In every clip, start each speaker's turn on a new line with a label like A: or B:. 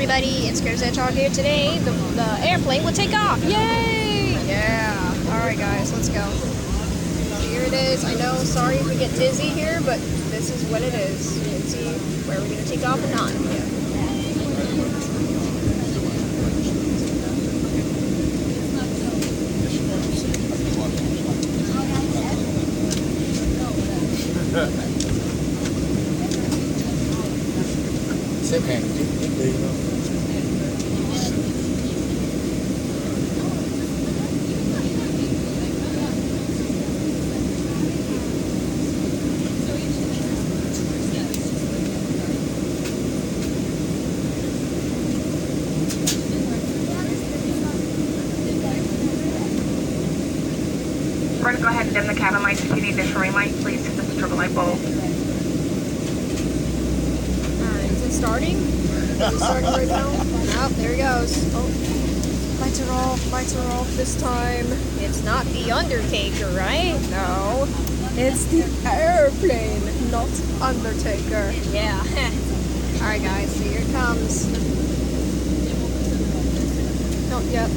A: everybody, it's Chris Hedgehog here. Today, the airplane will take off. Yay! Yeah. Alright guys, let's go. So here it is. I know, sorry if we get dizzy here, but this is what it is. You can see where we're going to take off and not. Yeah.
B: Same hand. There you go.
C: We're going to go ahead and dim the cabin lights. If you need additional ring light, please hit the strobe light bulb.
A: Alright, is it starting? Is it starting right now? Oh, there it goes. Oh, lights are off this time. It's not the Undertaker, right? No. It's the airplane, not Undertaker. Yeah. Alright guys, so here it comes. Oh, yep.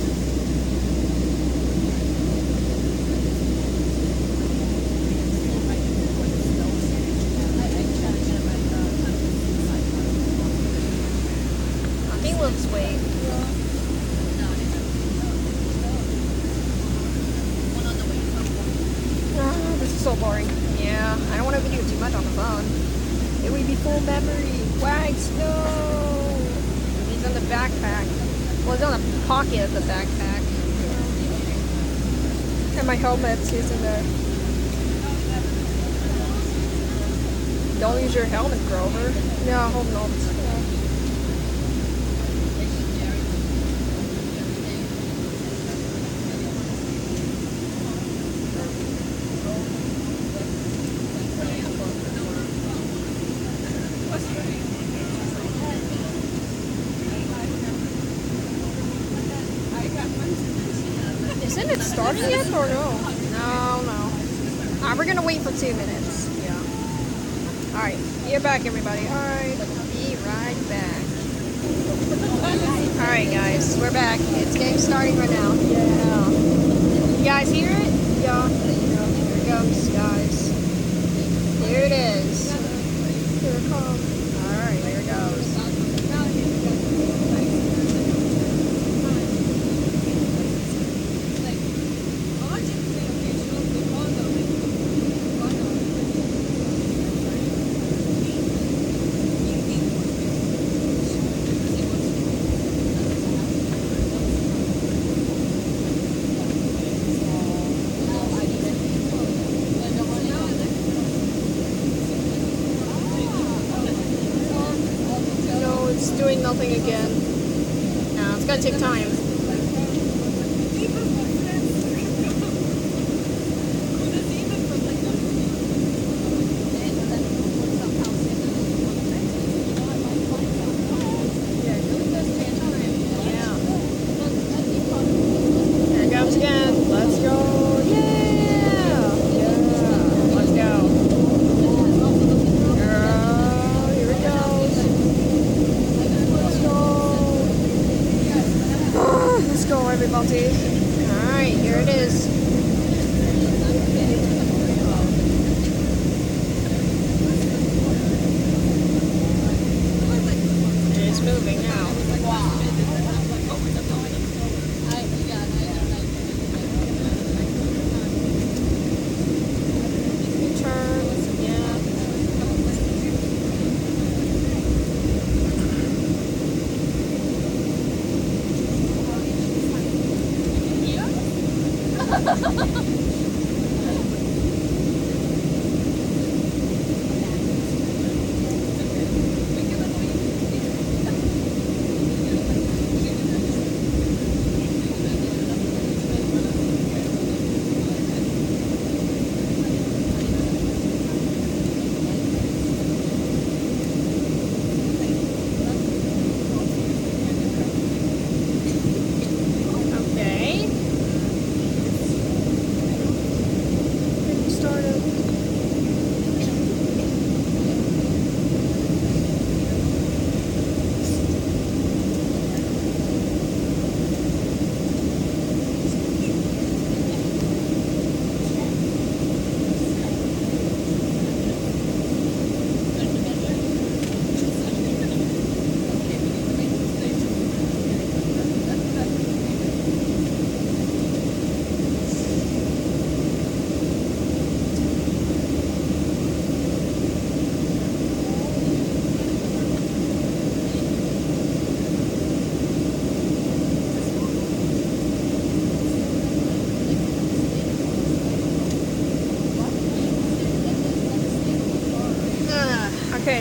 A: This way. This is so boring. Yeah, I don't want to video too much on the phone. It would be full memory. Wags, no! He's on the backpack. Well, it's on the pocket of the backpack. And my helmet is in there. Don't use your helmet, Grover. Yeah, hold on. Isn't it starting yet or no? No. Alright, we're gonna wait for 2 minutes. Yeah. Alright, be back everybody. Alright, be right back. Alright guys, we're back. It's game starting right now. Yeah. You guys hear it? Yeah. Here it comes, guys. Here it is. Here it comes. Alright, here it goes. Doing nothing again. No, it's gonna take time. Here it comes again. Let's go. Yeah. Let's go. Here it goes. Let's go, everybody. Alright, here it is. It is moving now. Wow. Turns, yeah.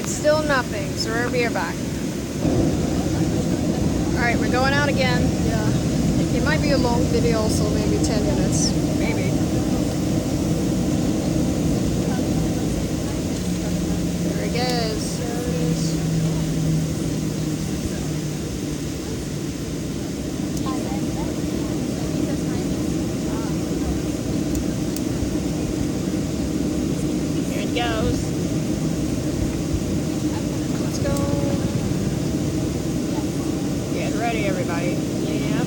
A: it's still nothing, so we'll be back. Alright, we're going out again. Yeah. It might be a long video, so maybe 10 minutes. Maybe. There it goes. There it is. Here it goes. Let's go. Get ready, everybody. Yep.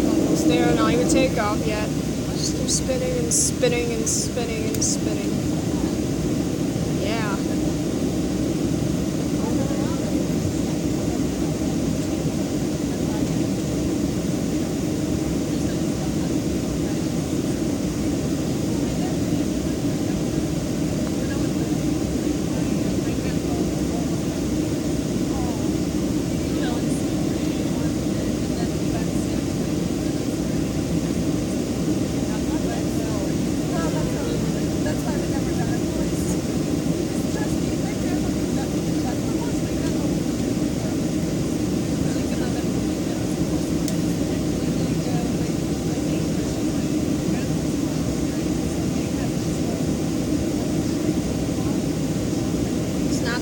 A: Almost there, not even takeoff yet. Just keep spinning and spinning and spinning and spinning. Yeah.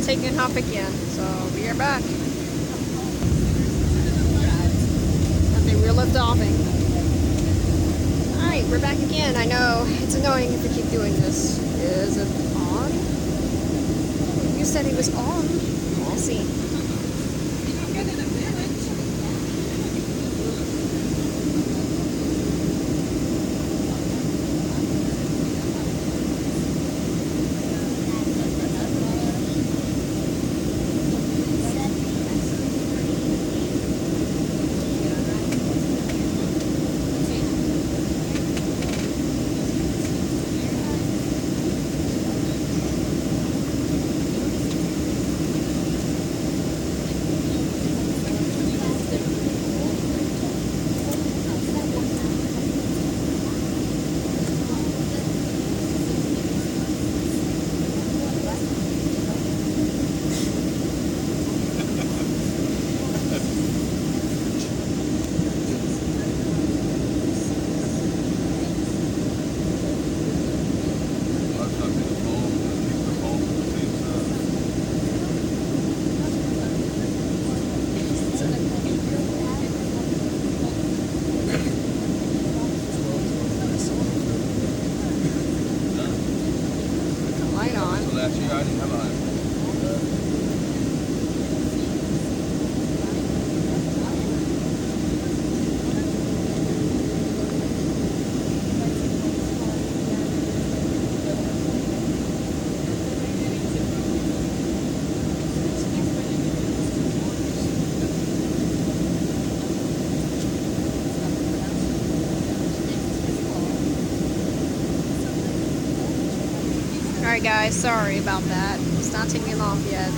A: Taking off again, so we are back. I think we're lift offing. Alright, we're back again. I know it's annoying if we keep doing this. Is it on? You said it was on. We'll see. Alright guys, sorry about that. It's not taking off yet.